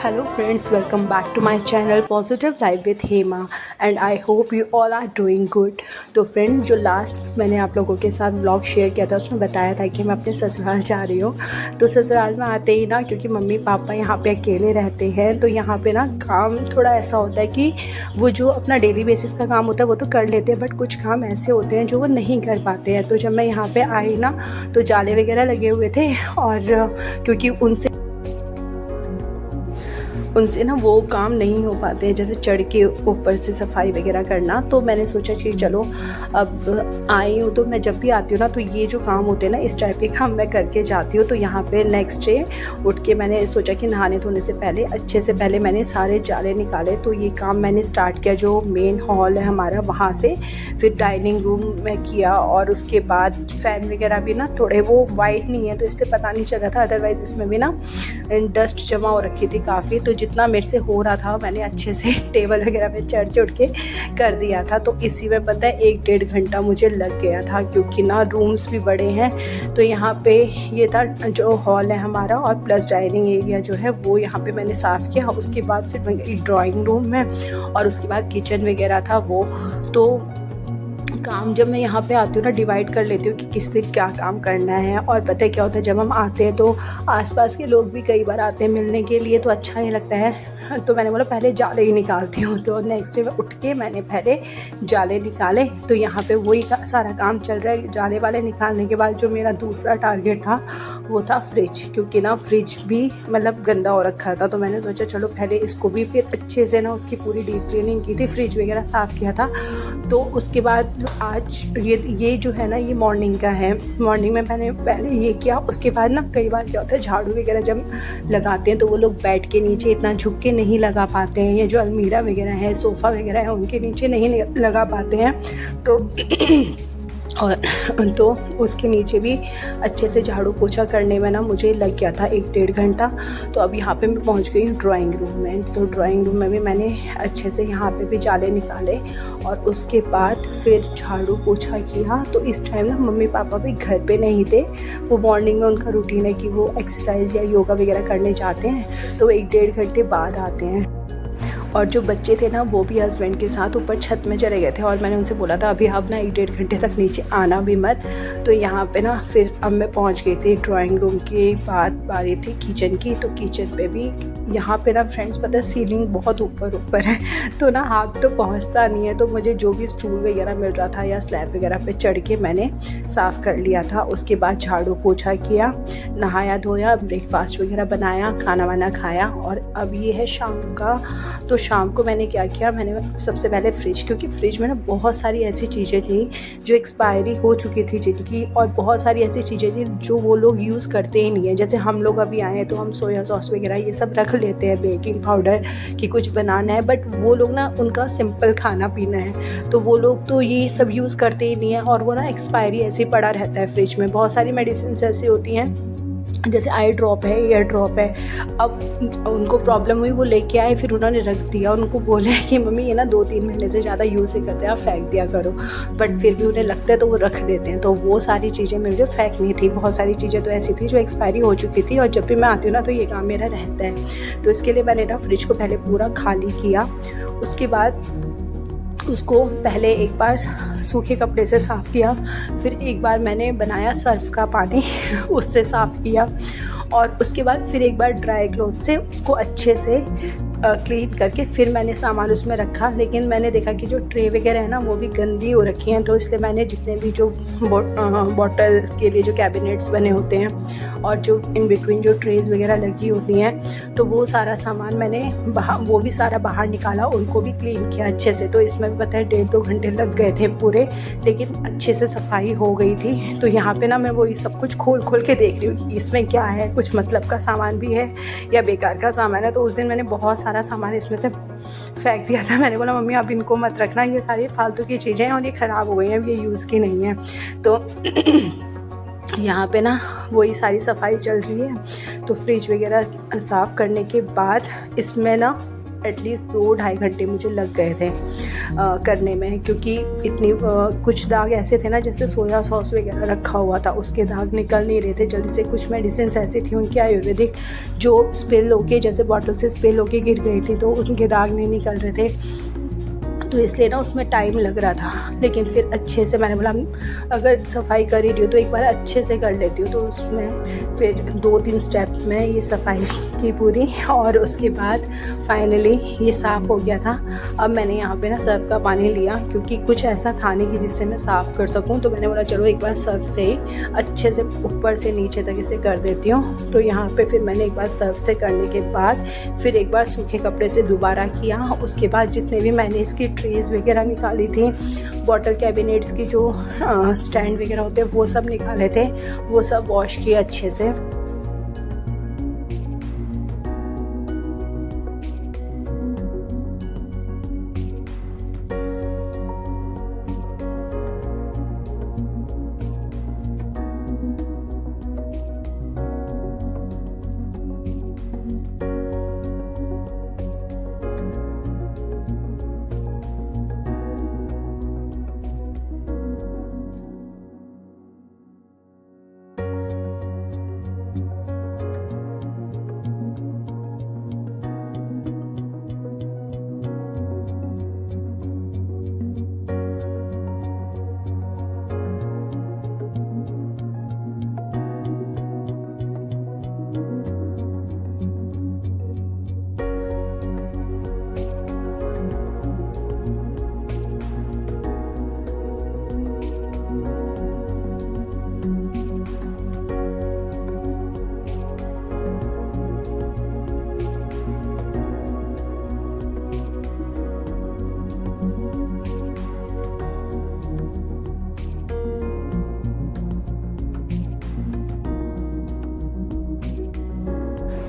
Hello friends, welcome back to my channel Positive Life with Hema and I hope you all are doing good। तो friends, जो last मैंने आप लोगों के साथ व्लॉग शेयर किया था उसमें बताया था कि मैं अपने ससुराल जा रही हूँ। तो ससुराल में आते ही ना, क्योंकि मम्मी पापा यहाँ पे अकेले रहते हैं, तो यहाँ पे ना काम थोड़ा ऐसा होता है कि वो जो अपना डेली बेसिस का काम होता है वो तो कर लेते हैं, बट कुछ काम ऐसे होते हैं जो वो नहीं कर पाते हैं। तो जब मैं यहाँ पर आई ना, तो जाले वगैरह लगे हुए थे और क्योंकि उनसे ना वो काम नहीं हो पाते हैं, जैसे चढ़ के ऊपर से सफाई वगैरह करना। तो मैंने सोचा कि चलो अब आई हूँ, तो मैं जब भी आती हूँ ना, तो ये जो काम होते हैं ना, इस टाइप के काम मैं करके जाती हूँ। तो यहाँ पे नेक्स्ट डे उठ के मैंने सोचा कि नहाने धोने से पहले अच्छे से पहले मैंने सारे जाले निकाले। तो ये काम मैंने स्टार्ट किया, जो मेन हॉल है हमारा वहाँ से, फिर डाइनिंग रूम में किया, और उसके बाद फ़ैन वगैरह भी ना थोड़े वो वाइट नहीं है तो इससे पता नहीं चल रहा था, अदरवाइज़ इसमें भी ना डस्ट जमा हो रखी थी काफ़ी। तो जितना मेरे से हो रहा था मैंने अच्छे से टेबल वगैरह पे चढ़ के कर दिया था। तो इसी में पता है 1-1.5 घंटा मुझे लग गया था, क्योंकि ना रूम्स भी बड़े हैं। तो यहाँ पे ये था जो हॉल है हमारा, और प्लस डाइनिंग एरिया जो है वो यहाँ पे मैंने साफ़ किया। उसके बाद फिर मैं गई ड्राइंग रूम में, और उसके बाद किचन वगैरह था वो। तो काम जब मैं यहाँ पे आती हूँ ना, डिवाइड कर लेती हूँ कि किस दिन क्या काम करना है। और पता है क्या होता है, जब हम आते हैं तो आसपास के लोग भी कई बार आते हैं मिलने के लिए, तो अच्छा नहीं लगता है। तो मैंने बोला पहले जाले ही निकालती हूँ। तो नेक्स्ट डे में उठ के मैंने पहले जाले निकाले। तो यहाँ पे वही सारा काम चल रहा है। जाले वाले निकालने के बाद जो मेरा दूसरा टारगेट था वो था फ्रिज, क्योंकि ना फ्रिज भी मतलब गंदा हो रखा था। तो मैंने सोचा चलो पहले इसको भी, फिर अच्छे से ना उसकी पूरी डीप क्लीनिंग की थी, फ्रिज वगैरह साफ़ किया था। तो उसके बाद आज ये जो है ना, ये मॉर्निंग का है। मॉर्निंग में मैंने पहले ये किया। उसके बाद ना कई बार क्या होता है, झाड़ू वगैरह जब लगाते हैं तो वो लोग बेड के नीचे इतना झुक के नहीं लगा पाते हैं, या जो अलमीरा वगैरह है, सोफ़ा वगैरह है, उनके नीचे नहीं लगा पाते हैं। तो और तो उसके नीचे भी अच्छे से झाड़ू पोछा करने में ना मुझे लग गया था 1-1.5 घंटा। तो अब यहाँ पे मैं पहुँच गई हूँ ड्राइंग रूम में। तो ड्राइंग रूम में भी मैंने अच्छे से यहाँ पे भी जाले निकाले, और उसके बाद फिर झाड़ू पोछा किया। तो इस टाइम ना मम्मी पापा भी घर पे नहीं थे। वो मॉर्निंग में उनका रूटीन है कि वो एक्सरसाइज या योगा वगैरह करने जाते हैं, तो 1-1.5 घंटे बाद आते हैं। और जो बच्चे थे ना, वो भी हस्बैंड के साथ ऊपर छत में चले गए थे, और मैंने उनसे बोला था अभी आप ना 1-1.5 घंटे तक नीचे आना भी मत। तो यहाँ पे ना फिर अब मैं पहुँच गई थी ड्राइंग रूम के बाद बारी थी किचन की। तो किचन पे भी यहाँ पे ना फ्रेंड्स, पता है सीलिंग बहुत ऊपर है, तो ना हाथ तो पहुँचता नहीं है। तो मुझे जो भी स्टूल वगैरह मिल रहा था या स्लैब वगैरह पे चढ़ के मैंने साफ़ कर लिया था। उसके बाद झाड़ू पोछा किया, नहाया धोया, ब्रेकफास्ट वगैरह बनाया, खाना वाना खाया, और अब ये है शाम का। तो शाम को मैंने क्या किया, मैंने सबसे पहले फ्रिज, क्योंकि फ्रिज में ना बहुत सारी ऐसी चीज़ें थी जो एक्सपायरी हो चुकी थी जिनकी, और बहुत सारी ऐसी चीज़ें थी जो वो लोग यूज़ करते ही नहीं है। जैसे हम लोग अभी आए हैं तो हम सोया सॉस वगैरह ये सब रख लेते हैं, बेकिंग पाउडर कि कुछ बनाना है, बट वो लोग ना उनका सिंपल खाना पीना है, तो वो लोग तो ये सब यूज़ करते ही नहीं है। और वो ना एक्सपायरी ऐसे ही पड़ा रहता है फ्रिज में। बहुत सारी मेडिसिन ऐसी होती हैं, जैसे आई ड्रॉप है, ईयर ड्रॉप है। अब उनको प्रॉब्लम हुई, वो लेके आए, फिर उन्होंने रख दिया। उनको बोला है कि मम्मी ये ना 2-3 महीने से ज़्यादा यूज़ नहीं करते, आप फेंक दिया करो, बट फिर भी उन्हें लगता है तो वो रख देते हैं। तो वो सारी चीज़ें मुझे फेंकनी थी। बहुत सारी चीज़ें तो ऐसी थी जो एक्सपायरी हो चुकी थी, और जब भी मैं आती हूँ ना तो ये काम मेरा रहता है। तो इसके लिए मैंने ना फ्रिज को पहले पूरा खाली किया। उसके बाद उसको पहले एक बार सूखे कपड़े से साफ़ किया, फिर एक बार मैंने बनाया सर्फ का पानी उससे साफ़ किया, और उसके बाद फिर एक बार ड्राई क्लॉथ से उसको अच्छे से क्लीन करके फिर मैंने सामान उसमें रखा। लेकिन मैंने देखा कि जो ट्रे वगैरह है ना वो भी गंदी हो रखी हैं, तो इसलिए मैंने जितने भी जो बॉटल के लिए जो कैबिनेट्स बने होते हैं और जो इन बिटवीन जो ट्रेज वगैरह लगी होती हैं, तो वो सारा सामान मैंने वो भी सारा बाहर निकाला, उनको भी क्लीन किया अच्छे से। तो इसमें भी पता है 1.5-2 घंटे लग गए थे पूरे, लेकिन अच्छे से सफाई हो गई थी। तो यहाँ पे ना मैं वही सब कुछ खोल के देख रही हूँ कि इसमें क्या है, कुछ मतलब का सामान भी है या बेकार का सामान है। तो उस दिन मैंने बहुत सारा सामान इसमें से फेंक दिया था। मैंने बोला मम्मी आप इनको मत रखना, ये सारी फालतू की चीज़ें हैं और ये ख़राब हो गई हैं, ये यूज़ की नहीं है। तो यहाँ पे ना वही सारी सफाई चल रही है। तो फ्रिज वगैरह साफ़ करने के बाद इसमें ना एटलीस्ट 2-2.5 घंटे मुझे लग गए थे करने में, क्योंकि इतनी कुछ दाग ऐसे थे ना जैसे सोया सॉस वगैरह रखा हुआ था, उसके दाग निकल नहीं रहे थे जल्दी से। कुछ मेडिसिन ऐसी थी उनकी आयुर्वेदिक जो स्पिल होके, जैसे बॉटल से स्पिल होके गिर गई थी, तो उनके दाग नहीं निकल रहे थे, तो इसलिए ना उसमें टाइम लग रहा था। लेकिन फिर अच्छे से मैंने बोला अगर सफाई कर ही रही हो तो एक बार अच्छे से कर लेती हूँ, तो उसमें फिर 2-3 स्टेप में ये सफाई की पूरी, और उसके बाद फाइनली ये साफ़ हो गया था। अब मैंने यहाँ पे ना सर्फ का पानी लिया, क्योंकि कुछ ऐसा था नहीं कि जिससे मैं साफ़ कर सकूँ, तो मैंने बोला चलो एक बार सर्फ से ही अच्छे से ऊपर से नीचे तक इसे कर देती हूँ। तो यहाँ पे फिर मैंने एक बार सर्फ से करने के बाद फिर एक बार सूखे कपड़े से दोबारा किया। उसके बाद जितने भी मैंने इसकी ट्रेस वगैरह निकाली थी, बॉटल कैबिनेट्स की जो स्टैंड वगैरह होते हैं वो सब निकाले थे, वो सब वॉश किए अच्छे से।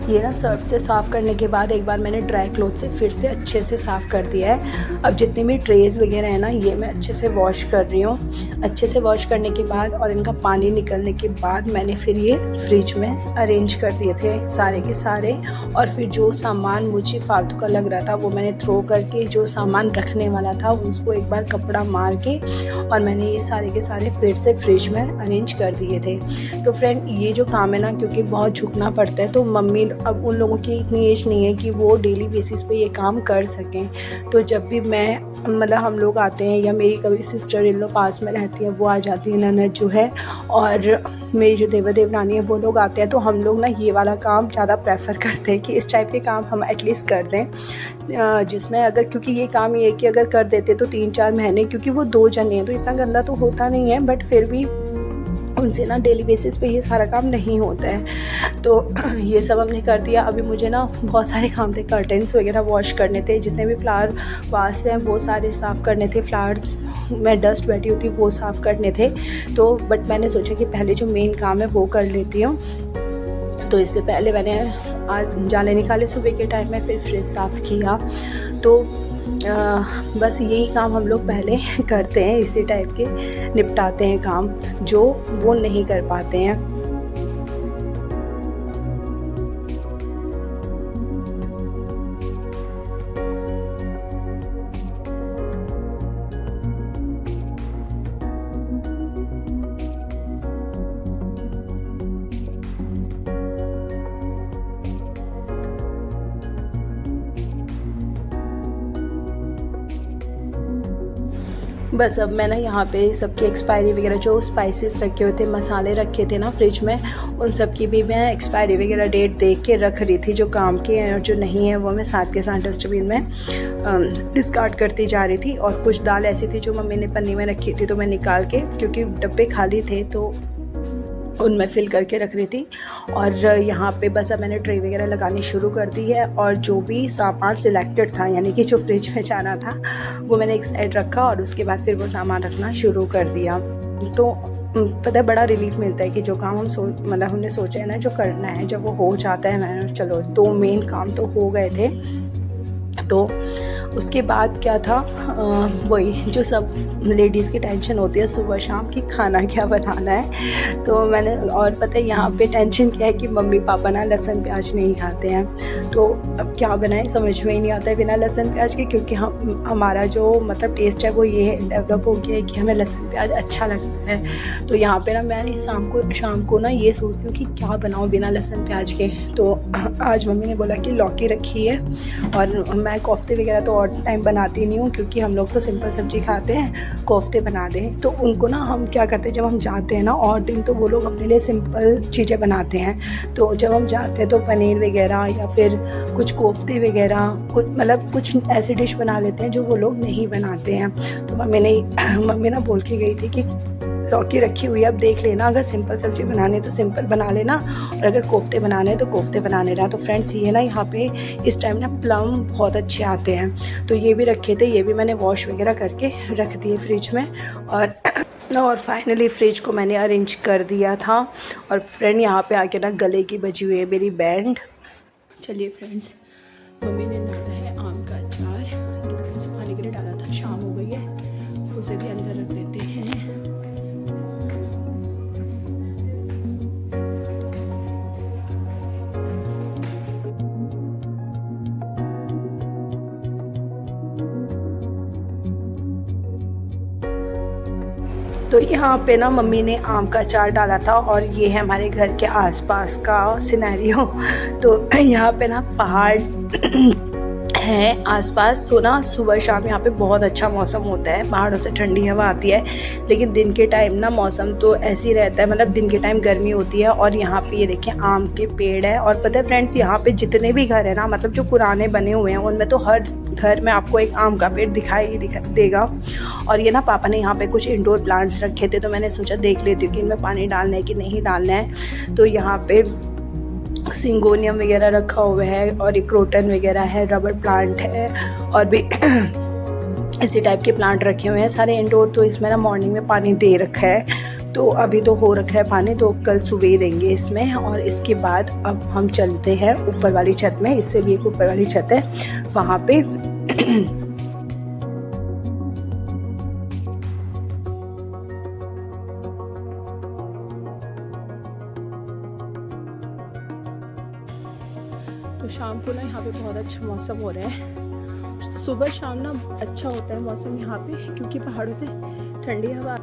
ये ना सर्फ से साफ़ करने के बाद एक बार मैंने ड्राई क्लॉथ से फिर से अच्छे से साफ़ कर दिया है। अब जितनी भी ट्रेज़ वगैरह है ना, ये मैं अच्छे से वॉश कर रही हूँ। अच्छे से वॉश करने के बाद और इनका पानी निकलने के बाद मैंने फिर ये फ्रिज में अरेंज कर दिए थे सारे के सारे। और फिर जो सामान मुझे फालतू का लग रहा था वो मैंने थ्रो करके, जो सामान रखने वाला था उसको एक बार कपड़ा मार के, और मैंने ये सारे के सारे फिर से फ्रिज में अरेंज कर दिए थे। तो फ्रेंड, ये जो काम है ना, क्योंकि बहुत झुकना पड़ता है, तो मम्मी अब उन लोगों की इतनी एज नहीं है कि वो डेली बेसिस पे ये काम कर सकें। तो जब भी मैं मतलब हम लोग आते हैं, या मेरी कभी सिस्टर इन लोग पास में रहती है, वो आ जाती है, ननद जो है, और मेरी जो देवर देवरानी है वो लोग आते हैं, तो हम लोग ना ये वाला काम ज़्यादा प्रेफर करते हैं कि इस टाइप के काम हम एटलीस्ट कर दें, जिसमें अगर, क्योंकि ये काम ये है कि अगर कर देते तो 3-4 महीने, क्योंकि वो 2 जने हैं तो इतना गंदा तो होता नहीं है, बट फिर भी उनसे ना डेली बेसिस पे ये सारा काम नहीं होता है। तो ये सब हमने कर दिया। अभी मुझे ना बहुत सारे काम थे, कर्टेंस वगैरह वॉश करने थे, जितने भी फ्लावर वास हैं वो सारे साफ़ करने थे, फ्लावर्स में डस्ट बैठी होती वो साफ़ करने थे। तो बट मैंने सोचा कि पहले जो मेन काम है वो कर लेती हूँ, तो इससे पहले मैंने आज जाले निकाले सुबह के टाइम में, फिर फ्रिज साफ़ किया। तो बस यही काम हम लोग पहले करते हैं, इसी टाइप के निपटाते हैं काम जो वो नहीं कर पाते हैं। बस अब मैं ना यहाँ पे सबकी एक्सपायरी वगैरह, जो स्पाइसेस रखे हुए थे, मसाले रखे थे ना फ्रिज में, उन सब की भी मैं एक्सपायरी वगैरह डेट देख के रख रही थी। जो काम के हैं और जो नहीं है वो मैं साथ के साथ डस्टबिन में डिस्कार्ड करती जा रही थी। और कुछ दाल ऐसी थी जो मम्मी ने पन्नी में रखी थी, तो मैं निकाल के, क्योंकि डब्बे खाली थे तो उनमें फिल करके रख रही थी। और यहाँ पे बस अब मैंने ट्रे वगैरह लगानी शुरू कर दी है, और जो भी सामान सिलेक्टेड था, यानी कि जो फ्रिज में जाना था, वो मैंने एक साइड रखा, और उसके बाद फिर वो सामान रखना शुरू कर दिया। तो पता है, बड़ा रिलीफ मिलता है कि जो काम हम मतलब हमने सोचा है ना जो करना है, जब वो हो जाता है। मैंने चलो 2 मेन काम तो हो गए थे, तो उसके बाद क्या था, वही जो सब लेडीज़ की टेंशन होती है सुबह शाम कि खाना क्या बनाना है। तो मैंने, और पता है यहाँ पे टेंशन क्या है कि मम्मी पापा ना लहसुन प्याज नहीं खाते हैं, तो अब क्या बनाएं समझ में ही नहीं आता है बिना लहसुन प्याज के, क्योंकि हमारा जो मतलब टेस्ट है वो ये डेवलप हो गया है कि हमें लहसुन प्याज अच्छा लगता है। तो यहाँ पे ना मैं शाम को ना ये सोचती हूँ कि क्या बनाऊँ बिना लहसुन प्याज के। तो आज मम्मी ने बोला कि लौकी रखी है, और मैं कोफ्ते वगैरह तो और टाइम बनाती नहीं हूँ क्योंकि हम लोग तो सिंपल सब्ज़ी खाते हैं, कोफ्ते बना दें। तो उनको ना हम क्या करते हैं, जब हम जाते हैं ना और दिन तो वो लोग अपने लिए सिंपल चीज़ें बनाते हैं, तो जब हम जाते हैं तो पनीर वगैरह या फिर कुछ कोफ्ते वगैरह कुछ मतलब कुछ ऐसी डिश बना लेते हैं जो वो लोग नहीं बनाते हैं। तो मम्मी ना बोल के गई थी कि लौकी रखी हुई है, अब देख लेना, अगर सिंपल सब्ज़ी बनाने तो सिंपल बना लेना, और अगर कोफ्ते बनाने तो कोफ्ते बना लेना। तो फ्रेंड्स ये ना यहाँ पे इस टाइम ना प्लम बहुत अच्छे आते हैं, तो ये भी रखे थे, ये भी मैंने वॉश वगैरह करके रख दिए फ्रिज में। और फाइनली फ्रिज को मैंने अरेंज कर दिया था। और फ्रेंड यहाँ पे आके ना गले की बजी हुई है मेरी बैंड। चलिए फ्रेंड्स, मम्मी ने डाला है आम का अचार, तो सुखाने के लिए डाला था, शाम हो गई है, उसे भी अंदर रख देते हैं। तो यहाँ पे ना मम्मी ने आम का अचार डाला था, और ये है हमारे घर के आसपास का सिनेरियो। तो यहाँ पे ना पहाड़ है आसपास, तो ना सुबह शाम यहाँ पे बहुत अच्छा मौसम होता है, पहाड़ों से ठंडी हवा आती है। लेकिन दिन के टाइम ना मौसम तो ऐसे ही रहता है, मतलब दिन के टाइम गर्मी होती है। और यहाँ पे ये देखिए आम के पेड़ है, और पता है फ्रेंड्स यहाँ पे जितने भी घर है ना, मतलब जो पुराने बने हुए हैं उनमें तो हर घर में आपको एक आम का पेड़ दिखाई देगा। और ये ना पापा ने यहाँ पे कुछ इंडोर प्लांट्स रखे थे, तो मैंने सोचा देख लेती हूँ कि इनमें पानी डालना है कि नहीं डालना है। तो यहाँ पे सिंगोनियम वगैरह रखा हुआ है, और एक क्रोटन वगैरह है, रबर प्लांट है, और भी इसी टाइप के प्लांट रखे हुए हैं सारे इंडोर। तो इसमें ना मॉर्निंग में पानी दे रखा है, तो अभी तो हो रखा है पानी, तो कल सुबह देंगे इसमें। और इसके बाद अब हम चलते हैं ऊपर वाली छत में, इससे भी एक ऊपर वाली छत है वहाँ पे। तो शाम को ना यहाँ पे बहुत अच्छा मौसम हो रहा है, सुबह शाम ना अच्छा होता है मौसम यहाँ पे, क्योंकि पहाड़ों से ठंडी हवा।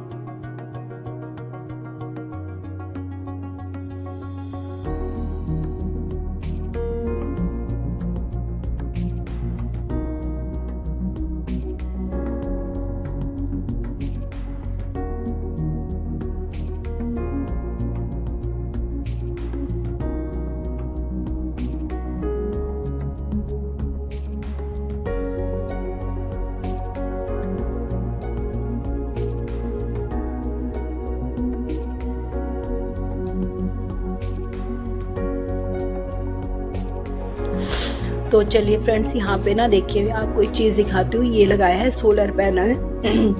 तो चलिए फ्रेंड्स, यहाँ पे ना देखिए आपको एक चीज़ दिखाती हूँ, ये लगाया है सोलर पैनल।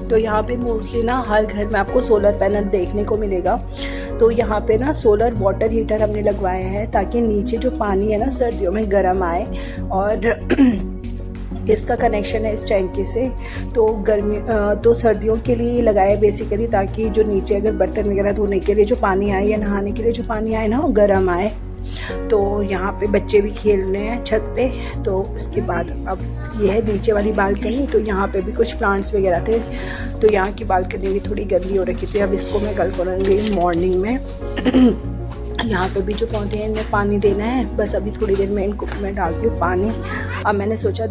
तो यहाँ पे मोस्टली ना हर घर में आपको सोलर पैनल देखने को मिलेगा। तो यहाँ पे ना सोलर वाटर हीटर हमने लगवाया है, ताकि नीचे जो पानी है ना सर्दियों में गर्म आए। और इसका कनेक्शन है इस टैंकी से, तो तो सर्दियों के लिए लगाया बेसिकली, ताकि जो नीचे अगर बर्तन वगैरह धोने के लिए जो पानी आए या नहाने के लिए जो पानी आए ना वो गर्म आए। तो यहाँ पे बच्चे भी खेल रहे हैं छत पे। तो उसके बाद अब ये है नीचे वाली बालकनी, तो यहाँ पे भी कुछ प्लांट्स वगैरह थे, तो यहाँ की बालकनी भी थोड़ी गंदी हो रखी थी। अब इसको मैं कल करूँगी मॉर्निंग में। यहाँ पे भी जो पौधे हैं इनमें पानी देना है, बस अभी थोड़ी देर में इनको मैं डालती हूँ पानी। अब मैंने सोचा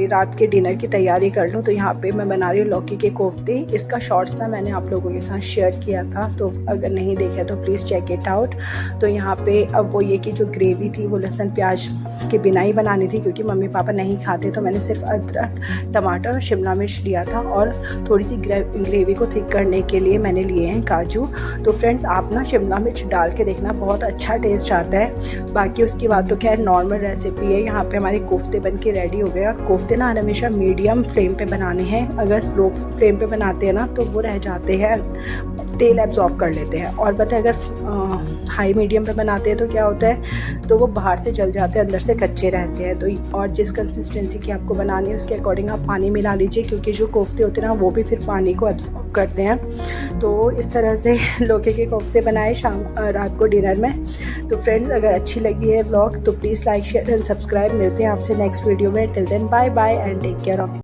रात के डिनर की तैयारी कर लूँ। तो यहाँ पे मैं बना रही हूँ लौकी के कोफ्ते। इसका शॉर्ट्स ना मैंने आप लोगों के साथ शेयर किया था, तो अगर नहीं देखा तो प्लीज़ चेक इट आउट। तो यहाँ पे अब वो ये कि जो ग्रेवी थी वो लहसुन प्याज के बिना ही बनानी थी, क्योंकि मम्मी पापा नहीं खाते। तो मैंने सिर्फ अदरक, टमाटर और शिमला मिर्च लिया था, और थोड़ी सी ग्रेवी को थिक करने के लिए मैंने लिए हैं काजू। तो फ्रेंड्स आप ना शिमला मिर्च डाल के देखना, बहुत अच्छा टेस्ट आता है। बाकी उसकी बात तो खैर नॉर्मल रेसिपी है। यहाँ पे हमारे कोफ्ते बन के रेडी हो गए, और कोफ्ते ना हमेशा मीडियम फ्लेम पे बनाने हैं। अगर स्लो फ्लेम पे बनाते हैं ना तो वो रह जाते हैं तेल एब्जॉर्ब कर लेते हैं। और पता है अगर हाई मीडियम पे बनाते हैं तो क्या होता है, तो वो बाहर से जल जाते हैं, अंदर से कच्चे रहते हैं। तो और जिस कंसिस्टेंसी की आपको बनानी है उसके अकॉर्डिंग आप पानी मिला लीजिए, क्योंकि जो कोफ्ते होते हैं ना वो भी फिर पानी को एब्जॉर्ब करते हैं। तो इस तरह से लौकी के कोफ्ते बनाए रात को डिनर में। तो फ्रेंड्स, अगर अच्छी लगी है व्लॉग तो please like share and subscribe. मिलते हैं आपसे नेक्स्ट वीडियो में। Till then bye bye and take care of